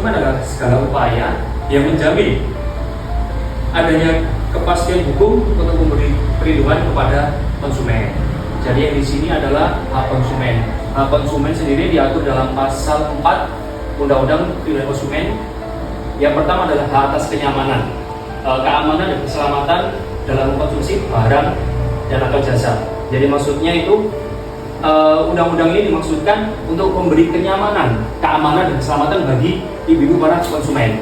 konsumen adalah segala upaya yang menjamin adanya kepastian hukum untuk memberi perlindungan kepada konsumen. Jadi yang di sini adalah hak konsumen. Hak konsumen sendiri diatur dalam pasal 4 Undang-Undang Perlindungan Konsumen. Yang pertama adalah hak atas kenyamanan, keamanan dan keselamatan dalam mengkonsumsi barang dan atau jasa. Jadi maksudnya itu undang-undang ini dimaksudkan untuk memberi kenyamanan, keamanan dan keselamatan bagi ibu-ibu para konsumen.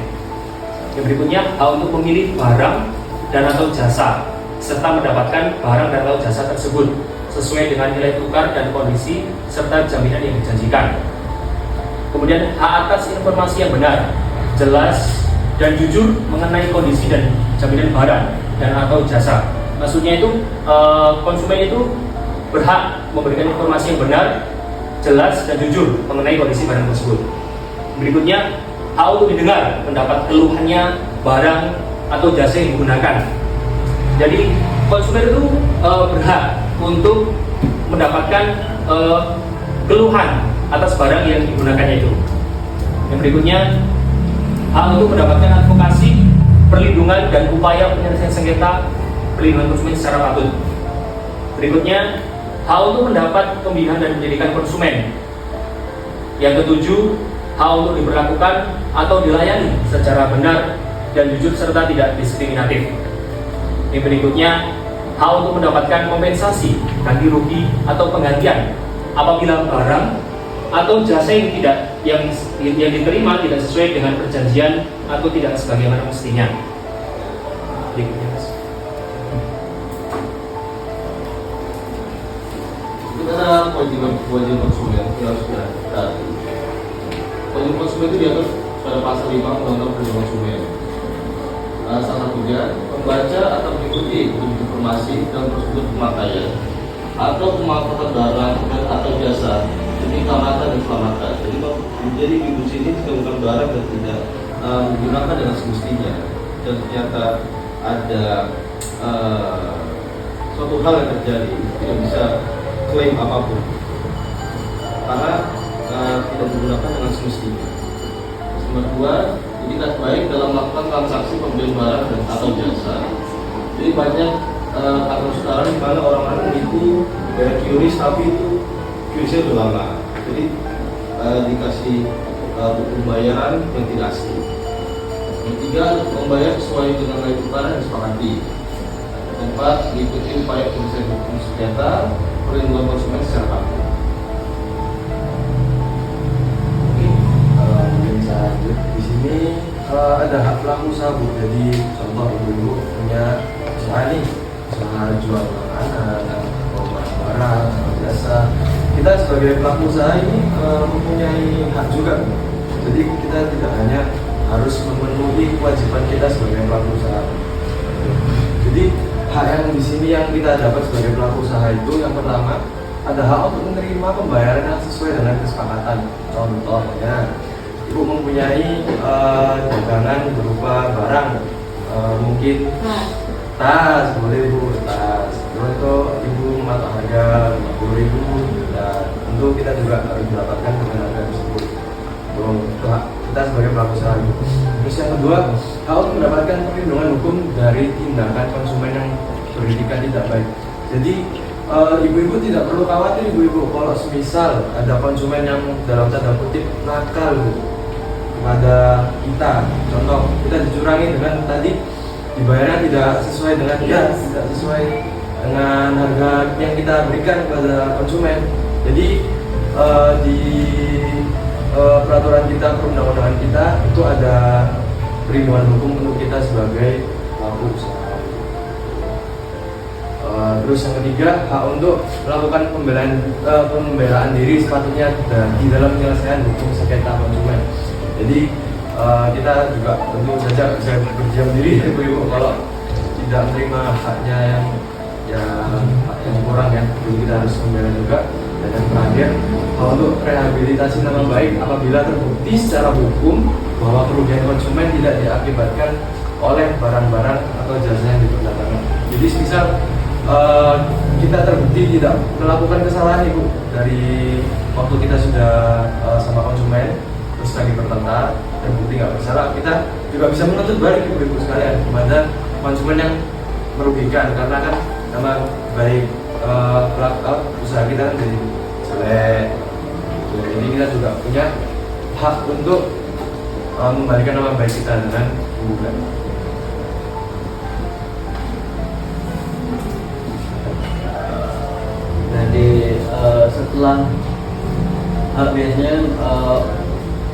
Yang berikutnya, hak untuk memilih barang dan atau jasa serta mendapatkan barang dan atau jasa tersebut sesuai dengan nilai tukar dan kondisi serta jaminan yang dijanjikan. Kemudian, hak atas informasi yang benar, jelas dan jujur mengenai kondisi dan jaminan barang dan atau jasa. Maksudnya itu konsumen itu berhak memberikan informasi yang benar, jelas dan jujur mengenai kondisi barang tersebut. Berikutnya, hak untuk didengar pendapat keluhannya barang atau jasa yang digunakan. Jadi konsumen itu berhak untuk mendapatkan keluhan atas barang yang digunakannya itu. Yang berikutnya, hak untuk mendapatkan advokasi, perlindungan dan upaya penyelesaian sengketa perlindungan konsumen secara patut. Berikutnya, hak untuk mendapat pembinaan dan pendidikan konsumen. Yang ketujuh, hak untuk diperlakukan atau dilayani secara benar dan jujur serta tidak diskriminatif. Yang berikutnya, hak untuk mendapatkan kompensasi, ganti rugi atau penggantian apabila barang atau jasa yang diterima tidak sesuai dengan perjanjian atau tidak sebagaimana mestinya. Berikutnya, Mas. Ada kewajiban konsumen yang harus ditaati. Kewajiban konsumen itu diatur pada pasal 5 Undang-Undang Perlindungan Konsumen. Salah satunya membaca atau mengikuti informasi dan prosedur pemakaian atau pemanfaatan barang dan atau jasa demi keamanan dan keselamatan. Jadi di sini ditemukan barang dan tidak menggunakan dengan semestinya dan ternyata ada suatu hal yang terjadi, tidak bisa klaim apapun karena tidak menggunakan dengan semestinya. Nomor 2, itikat baik dalam melakukan transaksi pembelian barang dan atau jasa. Jadi banyak kasus sekarang di mana orang-orang itu QRIS tapi itu QRIS-nya udah lama. Jadi dikasih buku pembayaran yang tidak asli. Yang 3, membayar sesuai dengan nilai tukar yang disepakati. Yang 4, mengikuti upaya penyelesaian hukum sengketa perlindungan konsumen secara patut. Mungkin bisa lanjut di sini. Ada hak pelaku usaha, Bu. Jadi contoh ibu-ibu punya usaha nih, usaha jual makanan atau barang atau jasa. Kita sebagai pelaku usaha ini mempunyai hak juga, Bu. Jadi kita tidak hanya harus memenuhi kewajiban kita sebagai pelaku usaha. Jadi hak yang di sini yang kita dapat sebagai pelaku usaha itu yang pertama ada hak untuk menerima pembayaran yang sesuai dengan kesepakatan. Contohnya, Ibu mempunyai dagangan berupa barang, mungkin tas, boleh Bu, tas. Untuk Ibu mematok harga 50.000, dan tentu kita juga harus mendapatkan dengan harga tersebut. Itu hak kita sebagai pelaku usaha. Terus yang kedua, hak untuk mendapatkan perlindungan hukum dari tindakan konsumen yang beretikat tidak baik. Jadi ibu-ibu tidak perlu khawatir, ibu-ibu, kalau semisal ada konsumen yang dalam tanda kutip nakal, Bu, kepada kita. Contoh, kita dicurangi dengan tadi dibayarnya tidak sesuai dengan tidak sesuai dengan harga yang kita berikan kepada konsumen. Jadi di peraturan kita, perundang-undangan kita itu ada perlindungan hukum untuk kita sebagai pelaku usaha. Terus yang ketiga, hak untuk melakukan pembelaan diri sepatutnya di dalam penyelesaian hukum sengketa konsumen. Jadi kita juga tentu saja bisa berdiam diri, ibu-ibu, kalau tidak menerima haknya yang kurang ya. Jadi kita harus membela juga. Dan yang terakhir, untuk rehabilitasi nama baik apabila terbukti secara hukum bahwa kerugian konsumen tidak diakibatkan oleh barang-barang atau jasa yang diperdagangkan. Jadi misal kita terbukti tidak melakukan kesalahan, Ibu, dari waktu kita sudah sama konsumen, terus tadi bertentang dan bukti nggak bersalah, kita juga bisa menuntut balik ibu-ibu sekalian, gimana konsumen yang merugikan karena kan nama baik pelaku usaha kita kan jadi jelek gitu. Jadi kita juga punya hak untuk membalikan nama baik kita dengan gugat. Jadi setelah biasanya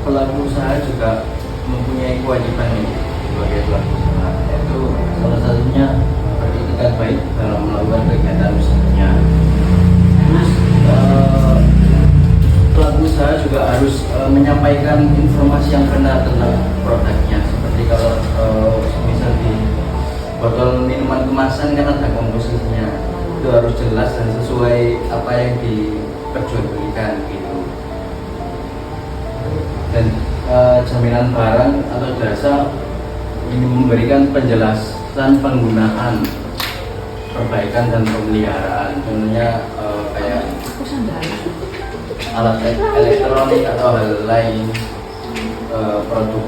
pelaku usaha juga mempunyai kewajiban nih sebagai pelaku usaha, yaitu salah satunya beretikat baik dalam melakukan kegiatan usahanya. Terus pelaku usaha juga harus menyampaikan informasi yang benar tentang produknya, seperti kalau misal di botol minuman kemasan kan ada komposisinya, itu harus jelas dan sesuai apa yang diperjualbelikan gitu. Dan jaminan barang atau jasa ini memberikan penjelasan penggunaan, perbaikan dan pemeliharaan. Contohnya kayak alat elektronik atau hal lain, produk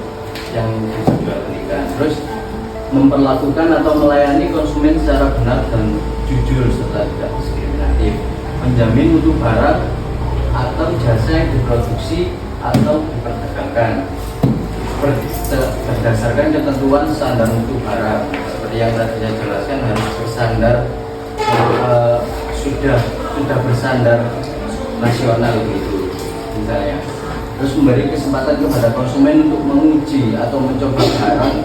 yang dijualbelikan. Terus memperlakukan atau melayani konsumen secara benar dan jujur serta tidak diskriminatif, menjamin mutu barang atau jasa yang diproduksi atau diperdagangkan berdasarkan ketentuan standar mutu barang, seperti yang tadi saya jelaskan, harus bersandar sudah bersandar nasional gitu misalnya. Terus memberi kesempatan kepada konsumen untuk menguji atau mencoba barang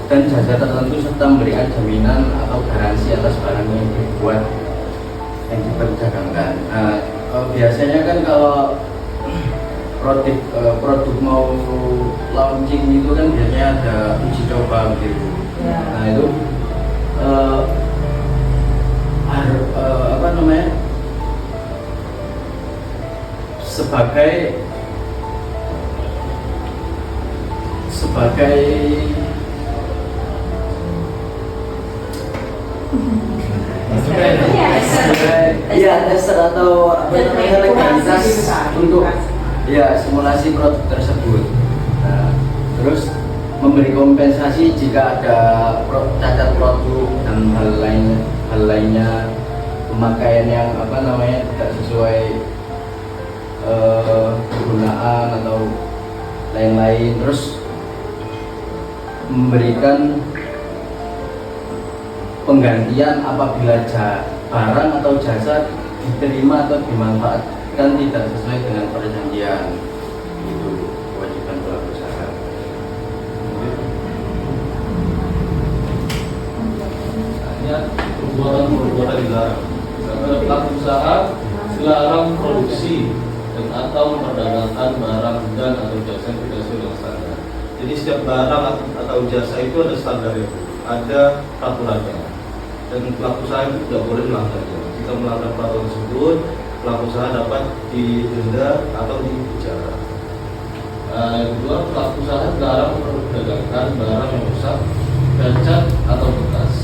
dan jasa tertentu serta memberikan jaminan atau garansi atas barang yang dibuat yang diperdagangkan. Biasanya kan kalau produk mau launching itu kan biasanya ada uji coba gitu. Nah itu apa namanya, sebagai ya tester atau apa namanya, legalitas untuk ya simulasi produk tersebut. Nah, terus memberi kompensasi jika ada cacat produk dan hal lainnya, pemakaian yang apa namanya tidak sesuai penggunaan atau lain-lain. Terus memberikan penggantian apabila barang atau jasa diterima atau dimanfaatkan tidak sesuai dengan perjanjian. Itu kewajiban pelaku usaha. Hanya perbuatan dilarang. Kepada pelaku usaha dilarang produksi dan atau memperdagangkan barang dan atau jasa yang tidak sesuai dengan standar. Jadi setiap barang atau jasa itu ada standarnya, ada peraturannya, dan pelaku usaha itu tidak boleh melanggarnya. Jika melanggar peraturan tersebut, pelaku usaha dapat didenda atau dipenjara. Yang kedua, pelaku usaha dilarang memperdagangkan barang yang rusak, cacat atau bekas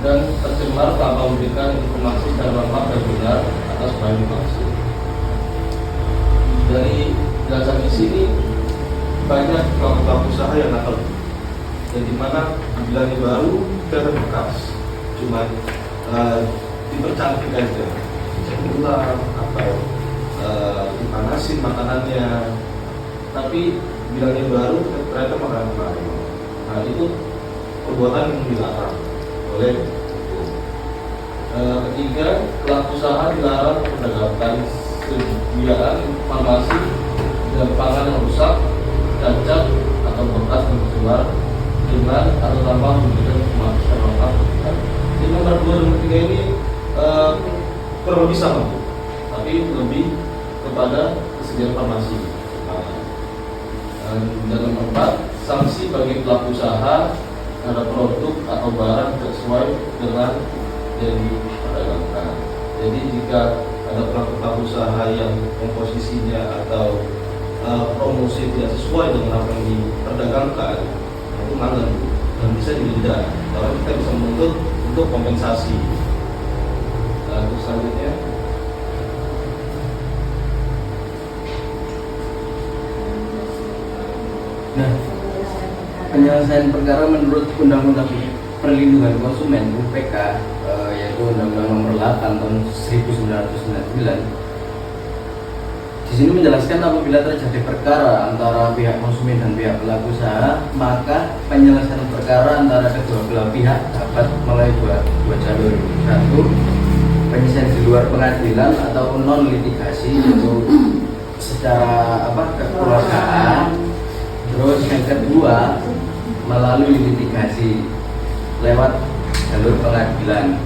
dan tercemar tanpa memberikan informasi secara lengkap dan benar atas barang dimaksud. Dari dasar di sini banyak pelaku usaha yang nakal, dan dimana bilangnya baru kelihatan bekas, cuma dipercantik aja, dicat ulang atau dipanasin makanannya, tapi bilangnya baru ternyata makanan baru. Nah itu perbuatan yang dilarang oleh hukum. Ketiga, pelaku usaha dilarang memperdagangkan sediaan informasi dan pangan yang rusak, cacat atau bekas yang tercemar dengan atau tanpa memberikan informasi yang lengkap. Jadi nomor 2 dan nomor 3 ini kurang lebih sama, tapi lebih kepada kesediaan farmasi. Dan nomor 4, sanksi bagi pelaku usaha terhadap produk atau barang tidak sesuai dengan yang diperdagangkan. Jadi jika ada pelaku usaha yang komposisinya atau promosi tidak sesuai dengan apa yang diperdagangkan, itu melanggar dan bisa didenda. Kalau kita bisa menuntut untuk kompensasi. Terus selanjutnya, 5. Nah, penyelesaian perkara menurut Undang-Undang Perlindungan Konsumen (UPK) yaitu Undang-Undang Nomor 8 Tahun 1999. Di sini menjelaskan apabila terjadi perkara antara pihak konsumen dan pihak pelaku usaha, maka penyelesaian perkara antara kedua belah pihak dapat melalui dua jalur. Satu, penyelesaian di luar pengadilan atau non litigasi, yaitu secara kekeluargaan. Terus yang kedua, melalui litigasi lewat jalur pengadilan.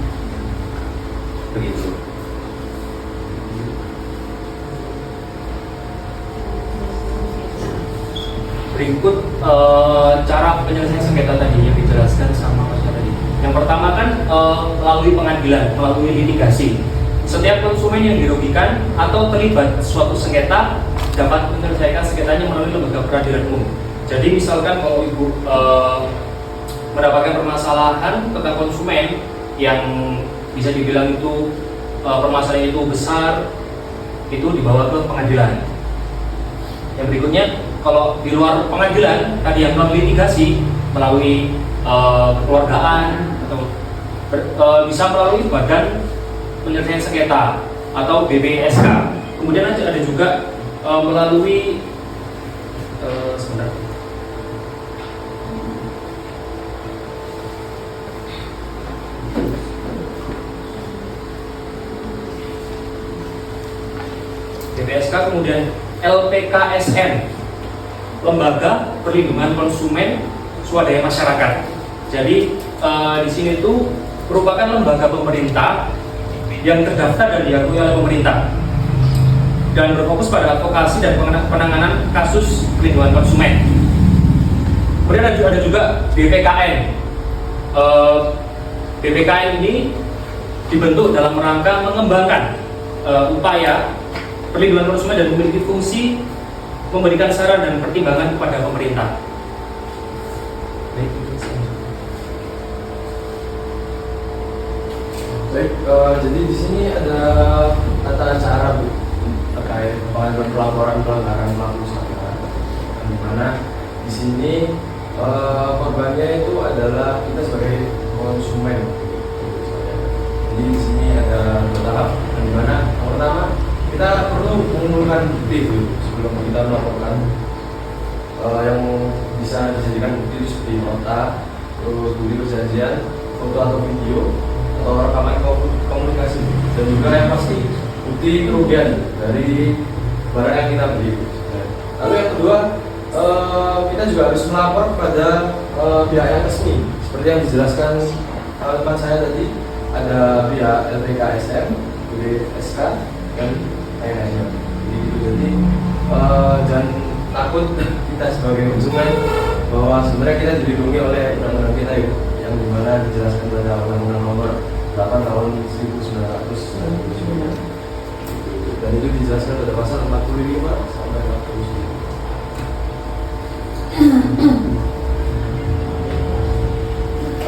Begitu. Berikut cara penyelesaian sengketa tadi yang dijelaskan sama Mas tadi. Yang pertama kan melalui pengadilan, melalui litigasi. Setiap konsumen yang dirugikan atau terlibat suatu sengketa dapat menyelesaikan sengketanya melalui lembaga peradilan umum. Jadi misalkan kalau ibu mendapatkan permasalahan tentang konsumen yang bisa dibilang itu permasalahan itu besar, itu dibawa ke pengadilan. Yang berikutnya, kalau di luar pengadilan tadi yang non litigasi melalui kekeluargaan atau bisa melalui badan penyelesaian sengketa atau BPSK. Kemudian ada juga melalui sebentar. BPSK, kemudian LPKSN, Lembaga Perlindungan Konsumen Swadaya Masyarakat. Jadi di sini itu merupakan lembaga pemerintah yang terdaftar dan diakui oleh pemerintah dan berfokus pada advokasi dan penanganan kasus perlindungan konsumen. Kemudian ada juga BPKN. BPKN ini dibentuk dalam rangka mengembangkan upaya perlindungan konsumen dan memiliki fungsi memberikan saran dan pertimbangan kepada pemerintah. Baik, jadi di sini ada tata cara Bu terkait pelaporan pelanggaran pelaku usaha, di mana di sini korbannya itu adalah kita sebagai konsumen. Jadi di sini ada dua tahap, di mana yang pertama kita perlu mengumpulkan bukti sebelum kita melaporkan, yang bisa dijadikan bukti seperti nota, terus bukti perjanjian, foto atau video, atau rekaman komunikasi, dan juga yang pasti bukti kerugian dari barang yang kita beli. Lalu yang kedua, kita juga harus melapor kepada pihak yang resmi, seperti yang dijelaskan teman saya tadi. Ada pihak LPKSN, BPSK, dan lain-lainnya. Jadi jangan takut kita sebagai konsumen bahwa sebenarnya kita dilindungi oleh undang-undang kita yang dimana dijelaskan pada Undang-Undang Nomor 8 Tahun 1999, dan itu dijelaskan pada pasal 45 sampai 49.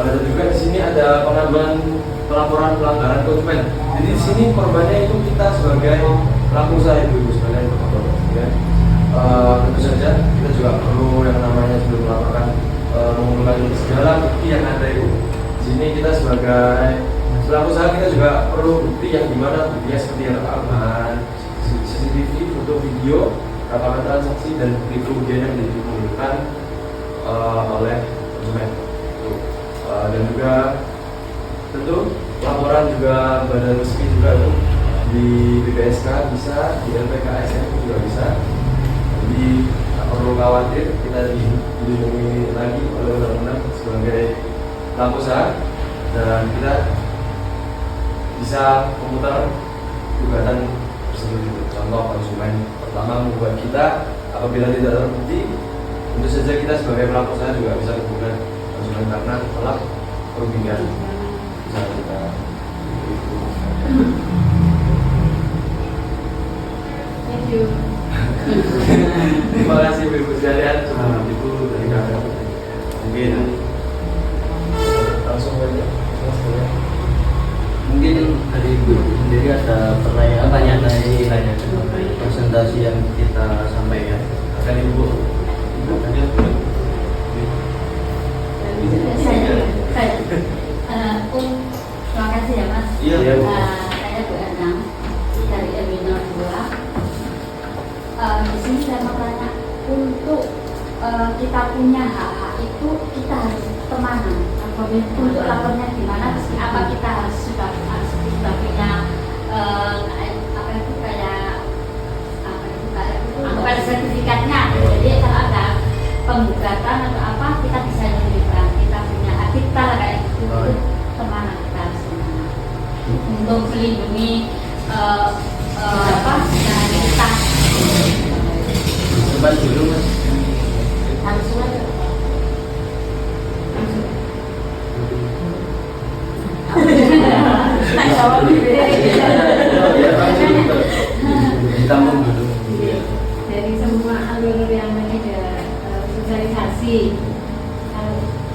Dan juga di sini ada pengaduan pelaporan pelanggaran konsumen. Jadi di sini korbannya itu kita sebagai pelaku usaha ibu sekalian, ya. Tentu saja kita juga perlu yang namanya sebelum melaporkan mengumpulkan segala bukti yang ada itu. Di sini kita sebagai pelaku usaha kita juga perlu bukti yang dimana buktinya seperti rekaman CCTV, foto, video, rekaman transaksi, dan bukti kerugian yang ditimbulkan oleh konsumen. Dan juga tentu laporan juga badan resmi juga tuh di BPSK bisa, di LPKSN juga bisa. Jadi tak perlu khawatir, kita dilindungi lagi oleh undang-undang sebagai pelaku usaha, dan kita bisa memutar gugatan tersebut. Contoh konsumen pertama membuat kita, apabila tidak terbukti, tentu saja kita sebagai pelaku usaha juga bisa menggugat konsumen karena telah kerugian bisa kita itu. Thank you. Terima kasih Ibu sekalian, cuma itu dari kami. Mungkin langsung aja. Mungkin dari Ibu sendiri ada pertanyaan dari presentasi yang kita sampaikan. Akan Ibu. kantornya di mana, terus apa kita harus sudah punya apa itu kayak ada sertifikatnya. Jadi kalau ada penggugatan atau apa kita bisa menunjukkan kita punya hak kita kayak gitu. Kemana kita harus kemana untuk melindungi apa kita. Cepat dulu mas. Langsung aja. Ditampung dulu. Dari semua alur yang ada sosialisasi,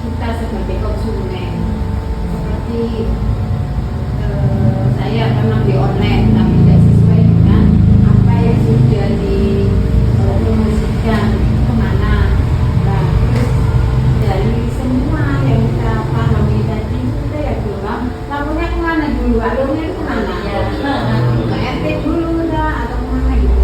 kita sebagai konsumen seperti saya pernah di online tapi tidak sesuai dengan apa yang sudah dipromosikan kemana. Nah, terus dari semua yang kita pahami tadi kita ya bilang lampunya kemana dulu, alurnya kemana? Ke RT dulu dah atau kemana gitu.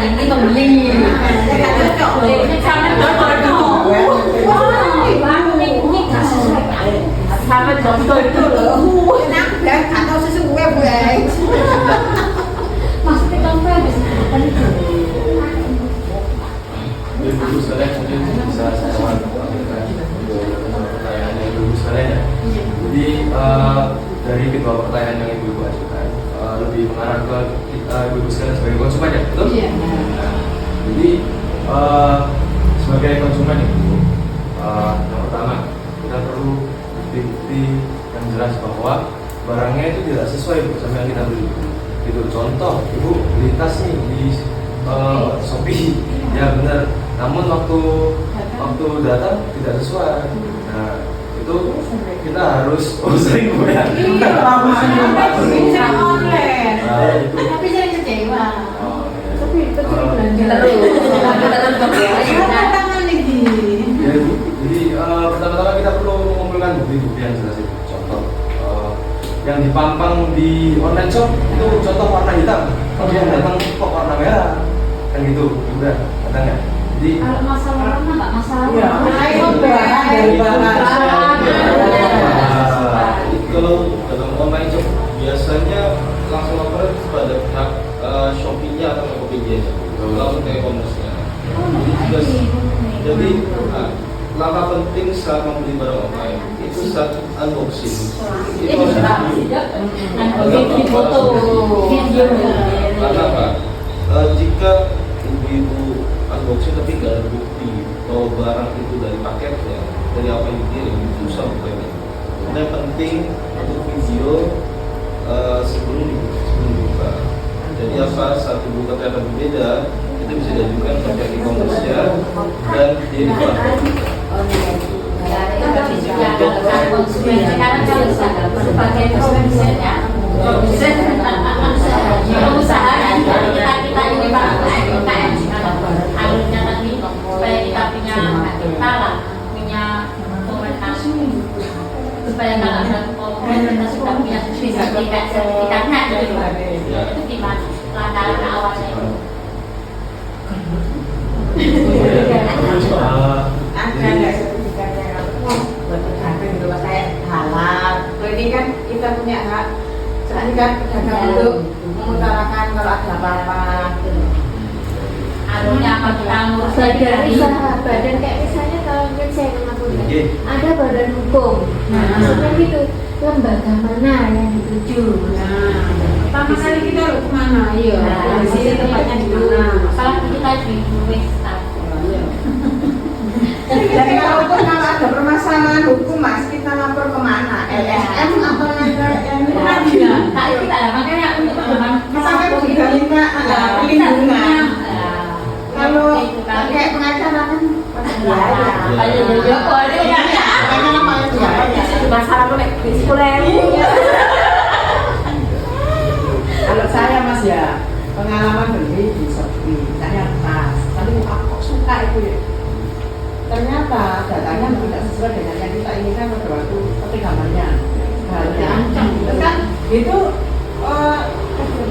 Ini pembeli. Sama contoh itu loh. Enak dan atau sesuai buat. Maksudnya contoh yang bisa Dulu sekalian mungkin bisa saya sampaikan pertanyaan yang dulu sekalian ya. Jadi dari kedua pertanyaan yang ibu ajukan lebih mengarah ke kita ibu sekalian sebagai konsumen ya, betul? Iya. Nah, jadi sebagai konsumen ibu, yang pertama kita perlu bukti-bukti yang jelas bahwa barangnya itu tidak sesuai sama yang kita beli. Gitu. Contoh, ibu beli tas nih di Shopee, ya benar. Namun waktu datang tidak sesuai. Nah itu kita harus sering bu ya. Tapi saya kecewa. Tapi itu belanja tangan lagi. Ya ibu. Jadi pertama-tama kita perlu mengumpulkan bukti-bukti yang jelas itu. Contoh yang dipampang di online shop itu contoh warna hitam. Kalau yang datang kok warna merah, kan gitu. Udah ada nggak? Jadi kalau masalah warna nggak masalah. Kalau dalam online shop biasanya langsung lapor pada pihak Shopee-nya atau Tokopedia, langsung ke e-commerce-nya. Jadi langkah penting saat membeli barang online itu saat unboxing itu harus Unboxing foto, video. karena apa? Jika ibu unboxing tapi nggak ada bukti bahwa barang itu dari paketnya, dari apa yang dikirim, susah buktinya. Yang penting untuk video sebelum dibuka. Jadi apa saat dibuka ternyata berbeda, itu bisa diajukan ke pihak e-commerce-nya dan direfund. Konsumen sekarang kalau sebagai konsumennya, pengusaha kita ini Pak UMKM sekarang alurnya tadi supaya kita punya kita lah punya komunitas supaya kalau ada komunitas sudah punya sertifikatnya gitu. Itu gimana langkah-langkah awalnya itu? Ada nggak sertifikatnya buat pedagang itu kayak halal. Kalau ini kan kita punya hak sertifikat pedagang untuk mengutarakan kalau ada apa-apa. Alurnya apa kita ngurus Badan usaha, badan kayak misalnya kalau mungkin saya mengakukan ada badan hukum, maksudnya gitu lembaga mana yang dituju. Pertama kali kita harus kemana? Iya. Di sini tempatnya di mana? kalau kita ditulis Jadi kalau ada permasalahan hukum mas, kita lapor kemana? LSM atau yang pengadilan? tak kita makanya untuk Sampai juga minta perlindungan. Kalau pakai pengacara kan masalah Kalau saya mas ya pengalaman beli di Shopee, misalnya tas, tapi aku kok suka itu ya. Ternyata datanya tidak sesuai dengan yang kita inginkan pada waktu ketik gambarnya. Itu kan itu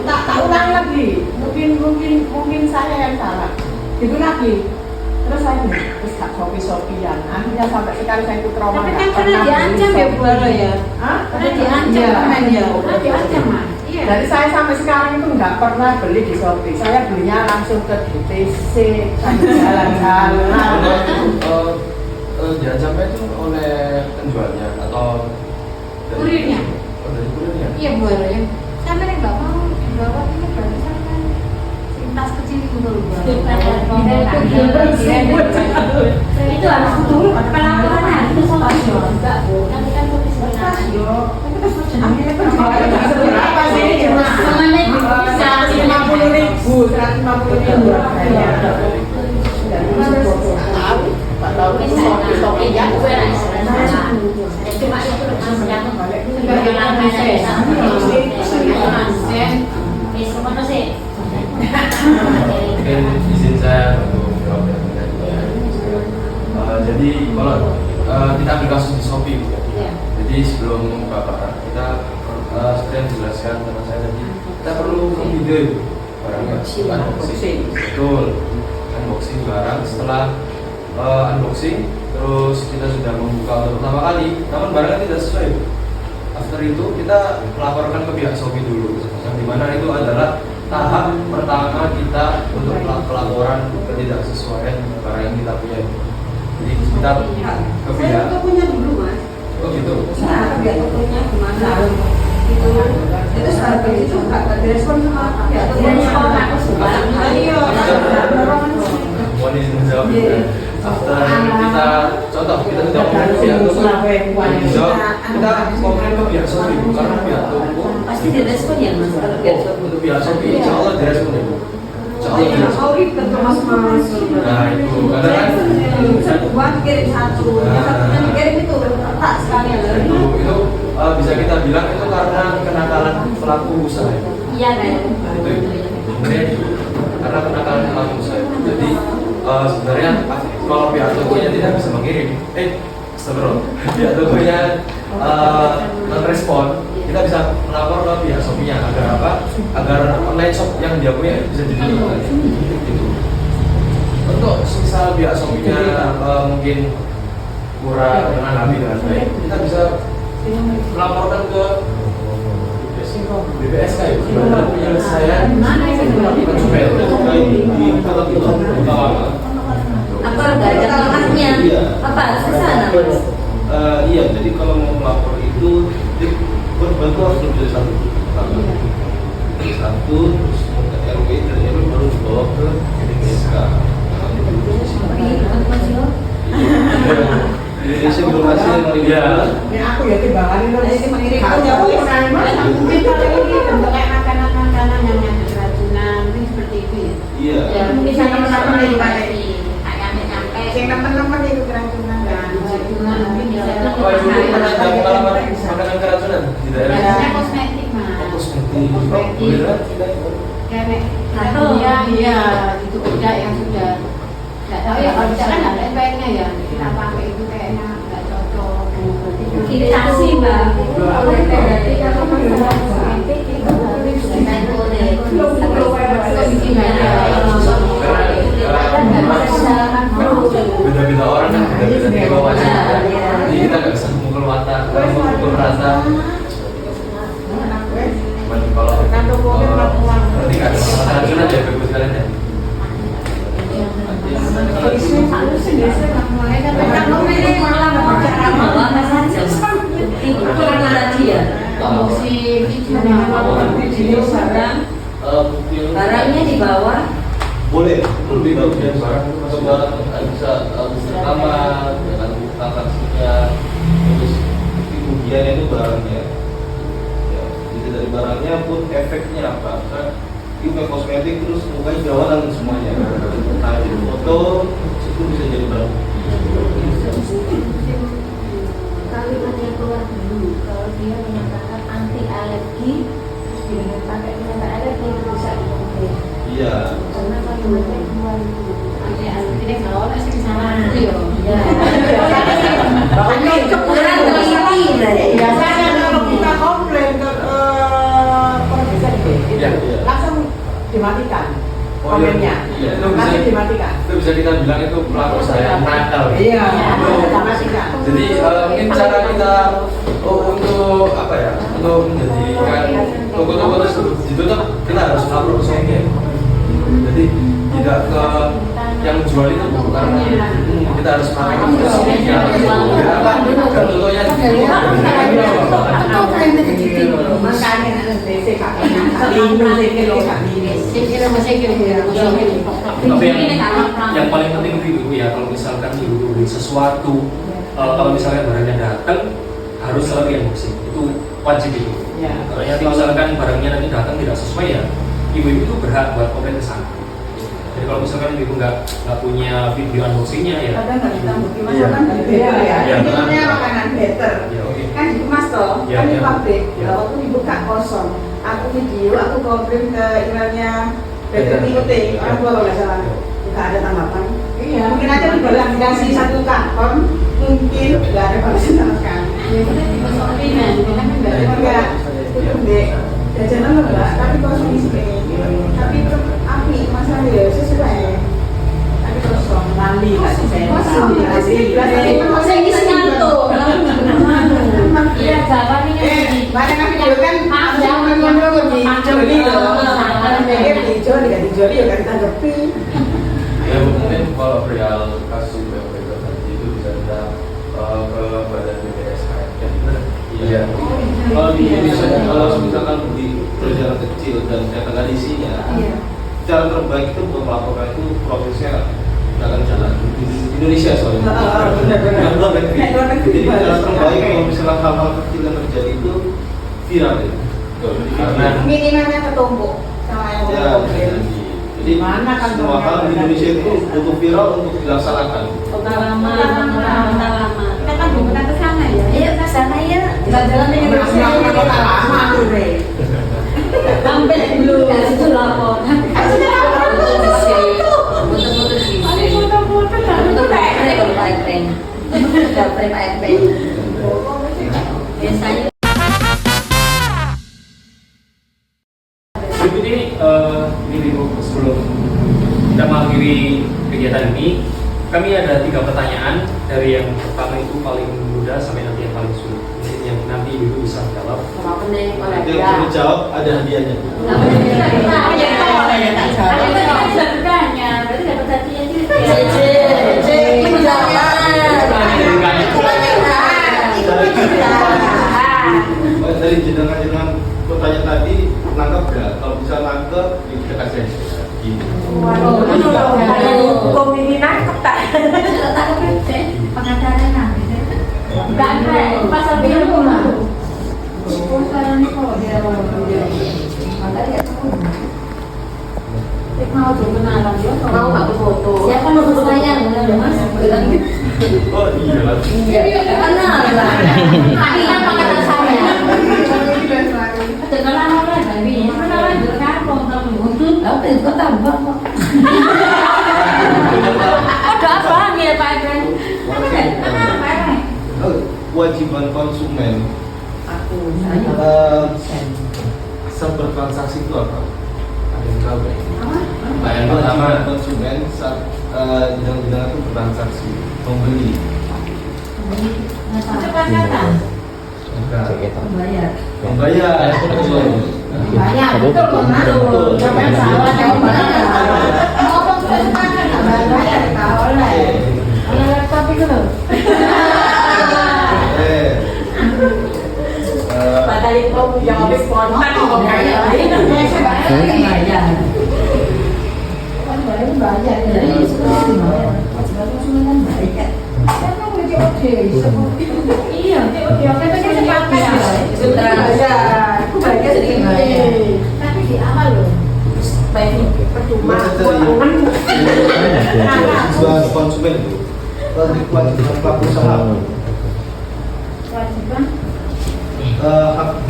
tak ulang lagi. Mungkin saya yang salah. Itu lagi. Terus saya terus tak sopi-sopian. Akhirnya sampai sekarang saya itu trauma. Tapi nggak kan pernah pernah diancam beli ya Shopee. Bu Alo ya? Hah? Pernah diancam Iya, kan ya? iya. Pernah diancam Mas? Iya. Jadi saya sampai sekarang itu nggak pernah beli di Shopee. Saya belinya langsung ke DTC, sambil jalan-jalan. Diancamnya itu oleh penjualnya atau dari Kurirnya? Oh, dari kurirnya. Iya Bu Alo ya. Sampai nih nggak mau bawa ini berarti sampai tas kecil itu dulu Bu Alo. Itu harus dulu pelaporan harus ke Shopee juga Bu. Nanti kan Shopee Akhirnya penjualnya nggak seberapa sih, cuma mengenai bisa 150.000 harganya. Dan nggak tahu itu Shopee ya. cuma itu yang Sebagai langkah saya. semua sih. Mungkin izin saya untuk jawab yang berikutnya. Jadi kalau kita ambil kasus di Shopee, Bu, ya. Iya. Jadi sebelum Bapak kita seperti yang dijelaskan teman saya tadi, kita perlu video barangnya, unboxing. Betul, unboxing barang. Setelah unboxing, terus kita sudah membuka untuk pertama kali, namun barangnya tidak sesuai. After itu kita melaporkan ke pihak Shopee dulu, yang dimana itu adalah tahap pertama kita untuk pelaporan ketidaksesuaian barang yang kita punya. Jadi kita ke Saya pihak. tuh punya dulu Mas. Oh gitu. Nah, dia tokonya gimana? Itu saat itu nggak direspon sama ya. Direspon aku suka. Ayo. Mohon izin menjawab. After kita contoh kita sudah komplain ke pihak toko, kita komplain ke pihak Shopee, Bu, karena pihak toko Pasti direspon ya Mas kalau dia untuk pihak Shopee, insya Allah direspon ya, Bu. Insya Allah Iya, direspon. mau ribet tuh Mas. Nah itu karena kan Satu buat kirim satu, yang satunya dikirim itu retak sekali ya. itu bisa kita bilang itu karena kenakalan pelaku usaha. Iya kan. Itu sebenarnya karena kenakalan pelaku usaha. Jadi sebenarnya kalau pihak tokonya tidak bisa mengirim, astagfirullah, pihak tokonya merespon, kita bisa melapor ke pihak Shopee-nya agar apa? Agar online shop yang dia punya bisa ditutup. Gitu. Untuk misal pihak Shopee-nya mungkin kurang menanggapi dengan baik, kita bisa melaporkan ke BPSK ya, Badan Penyelesaian Konsumen. Apa nggak ada alamatnya? Apa harus ke sana Mas? Iya, jadi kalau mau melapor itu berbantu harus lebih dari satu. Satu, terus ke RW, dan RW baru dibawa ke BPSK. Indonesia Birokrasi yang paling Ini aku ya timbangan Indonesia mengirim aja. Mungkin kalau ini bentuk kayak makanan-makanan yang keracunan, mungkin seperti itu ya. Iya. Ya mungkin saya teman-teman dari Bali kayak nyampe. Yang teman-teman itu keracunan kan. Keracunan mungkin bisa. Pak Ibu pernah ada pengalaman makanan keracunan di daerah? Biasanya kosmetik Mas. Kosmetik. Oh, boleh kan? Kayak Atau iya itu udah yang sudah nggak tahu ya kalau misalkan ada efeknya ya kita pakai itu kayaknya nggak cocok iritasi Mbak. berarti kalau masalah kosmetik itu harus Dengan kode. Beda-beda orang kan, beda-beda evaluasi. Jadi kita nggak bisa memukul rata, memukul rata. Cuman kalau berarti nggak ada masalah keracunan ya, bagus kalian ya. barangnya di bawah boleh lebih bagus dari barang atau barang bisa rekaman dengan transaksinya, terus kerugiannya itu barangnya ya, jadi dari barangnya pun efeknya apa kan itu kayak kosmetik terus mukanya jawalan semuanya, nah itu foto itu bisa jadi barang. Kalimat yang keluar dulu kalau dia menyatakan anti alergi dengan pakai kata alergi itu bisa dikomplain Iya. karena kalimatnya keluar dulu anti alergi Jadi kalau ada sih salah. iya Bahkan kekurangan teliti biasanya kalau kita komplain ke kita bilang itu pelaku usaha yang nakal. Iya, masih nggak. Jadi mungkin cara kita untuk apa ya, untuk menjadikan toko-toko tersebut ditutup, kita harus upload softnya. Jadi tidak ke yang jual itu karena kita harus pakai sosialnya. Kenapa? Contohnya tapi yang paling penting itu ya, kalau misalkan ibu beli sesuatu, kalau misalkan barangnya datang harus selalu unboxing, itu wajib itu. Kalau nanti misalkan barangnya nanti datang tidak sesuai ya, ibu-ibu itu berhak buat komplain ke sana. Jadi kalau misalkan ibu nggak punya video unboxingnya ya. Kadang nggak kita bukti masakan beda ya. Ini namanya makanan better. Kan dikemas toh, kan di pabrik. Waktu dibuka kosong. Aku video, aku komplain ke emailnya Better Timothy, orang tua kalau nggak salah. Nggak ada tanggapan. Iya. Mungkin aja dibilang dikasih satu karton, mungkin nggak ada balasan sama sekali. Enggak, jajanan enggak, tapi kosong isi. Tapi api masalah ya sesuai. Tapi kosong, lali kasih saya. Kosong dikasih. Kosong isi ngantuk. Iya, jawabannya Mana kan video kan jangan ngomong di joli loh. Mikir di joli kan di joli ya kan tanggapi. ya mungkin kalau real kasus itu tadi itu bisa kita ke badan BPSKM. Iya. Kalau di Indonesia, kalau misalkan di berjalan kecil dan terkena isinya, cara terbaik itu untuk melakukan itu prosesnya akan jalan di Indonesia soalnya. Jadi cara terbaik kalau misalnya hal-hal kecil yang terjadi itu viral itu. Karena Minimalnya ketumpuk sama yang ya bisa jadi. Jadi Mana kan semua hal di Indonesia itu butuh viral untuk dilaksanakan. lama. Kita kan belum pernah ke sana ya. Ayo ke sana ya. Jalan-jalan dengan lama tuh deh. Hampir dulu kasih tuh lapor. Biasanya berikut ini Ibu, sebelum kita mengakhiri kegiatan ini, kami ada 3 pertanyaan. Dari yang pertama itu paling mudah sampai nanti yang paling sulit. Ini yang nanti Ibu bisa jawab. Nanti yang dijawab ada hadiahnya. Dari jenengan pertanyaan tadi nangkep nggak? Kalau bisa nangkep, ya kita kasih gini. Hukum ini nangkep tak? pengacaranya nanti. Enggak ada pasal biru mah. Mau tuh kenalan dia, mau aku foto. Siapa mau saya? Mas. Oh iya lah. Kenal lah. Ini kan pengacar saya. Kenalan orang tapi kenalan dengan kamu. Tahu itu tambah kok. Ada apa nih Pak Ibrahim? Kewajiban konsumen saat bertransaksi itu apa? Ada yang tahu nggak? Yang pertama Kewajiban konsumen saat bidang-bidang itu bertransaksi membeli. Cepat kata. Bayar. Membayar. Banyak betul betul. Jangan salah jawabannya. Ngomong sebentar banyak kalau lah. Ada laptop itu loh. Padahal itu yang habis spontan kok kayak Bayar. Banyak jadi iya, tapi di awal loh, baik percuma. Kewajiban konsumen itu kewajiban pelaku usaha. Kewajiban Hak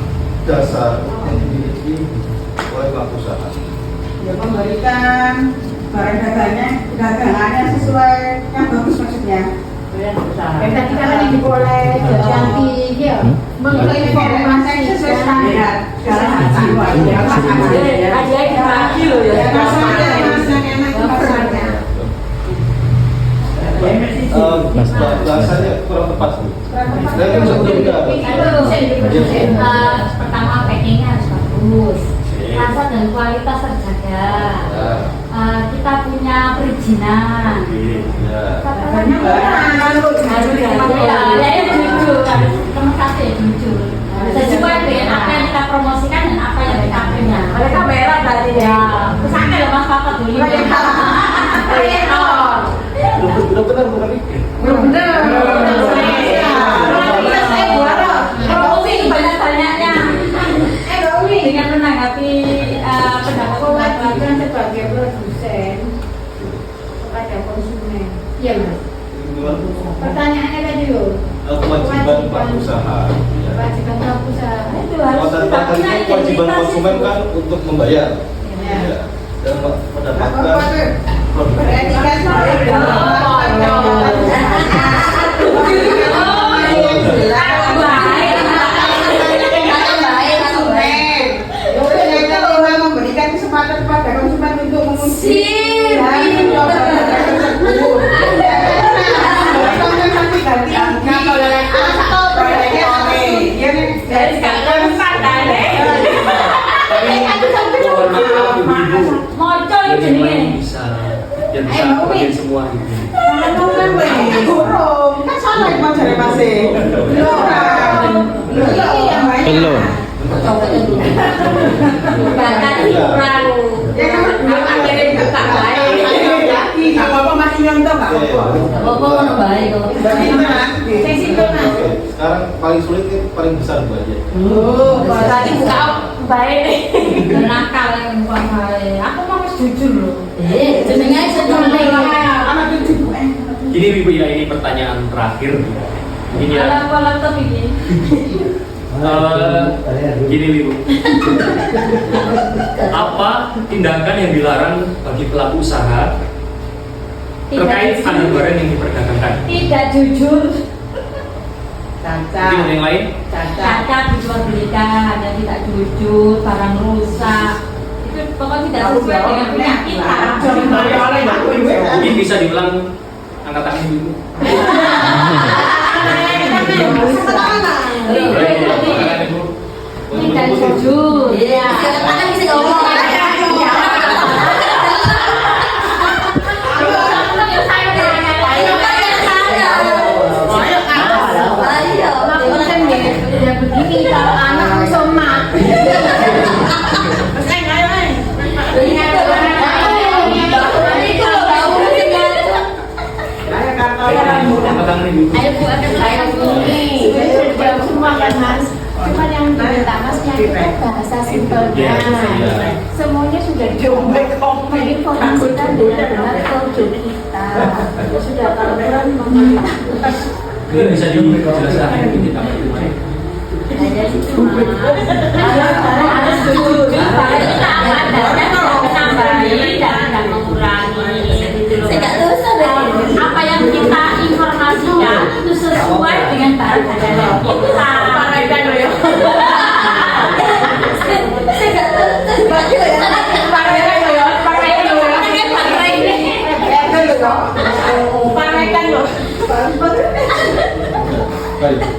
dasar yang dimiliki oleh pelaku usaha. Ya memberikan dagangannya sesuai yang bagus maksudnya. yang tadi kan yang boleh jadi dia menginformasi sesuai standar dalam ada yang dibagi loh ya. Rasanya enak itu rasanya. bahasanya kurang tepat Bu. Saya kan sebelumnya apa? Pertama packingnya harus bagus, rasa dan kualitas terjaga. Kita punya perizinan. Katanya Ya jujur, harus terima kasih jujur. Sesuai dengan apa yang kita promosikan dan apa yang kita punya. ada kamera tadi Ya, kesana loh Mas Papa dulu. Udah benar bukan ini. belum bener. Promosi banyak-banyaknya dengan menanggapi pendapat Kewajiban sebagai produsen kepada konsumen. Iya mas. Gimana Bu? Pertanyaannya tadi loh. Kewajiban pelaku usaha. Ya. Kewajiban pelaku usaha itu Kalau harus tadi kita punya kan kewajiban identitas konsumen itu. kan untuk membayar. Ya. Ya. Dan mendapatkan produk. Berarti kan memberikan kesempatan kepada konsumen untuk menguji dan mencoba produk tersebut. Konsumen pasti ganti atau produknya oke. Dia dari sekarang Mohon maaf ibu-ibu. Moco Yang ini lain bisa bagian semua gitu. burung kan salah emang cari masih belum Belum. bahkan kurang. ya kan belum ada yang buka lain nggak apa-apa masih nyontoh nggak apa-apa Apa ngono bae kok. saya simpel mas Oke, sekarang paling sulit ini paling besar Bu aja. Tadi buka bae nakal yang bukan bae. Aku mau wis jujur loh. Jenenge sejenenge. anak cucu Gini ibu ya, ini pertanyaan terakhir. Ini ya. Alam laptop ini. Gini ibu. Apa tindakan yang dilarang bagi pelaku usaha terkait standar barang yang diperdagangkan? Tidak jujur, Mungkin ada yang lain? cacat dijual belikan, dan tidak jujur, barang rusak. Itu pokoknya tidak sesuai dengan punya kita. Mungkin bisa diulang angkat tangan dulu. Tidak jujur. Iya. Katakan bisa ngomong. Ya begini kalau anak somak. Angkat tangan ibu. Ayo Bu, ada saya Ini sudah semua kan mas. Cuma yang diminta masnya itu bahasa simpelnya. Semuanya sudah diinformasikan benar-benar ke ujung kita. Ya sudah kalau kurang meminta. Ini bisa dijelaskan ini apa itu? hanya itu harus jujur. Kalau kita adanya menambahi dan tidak mengurangi. Apa yang kita informasikan itu sesuai dengan barang dagangan kita. Baik.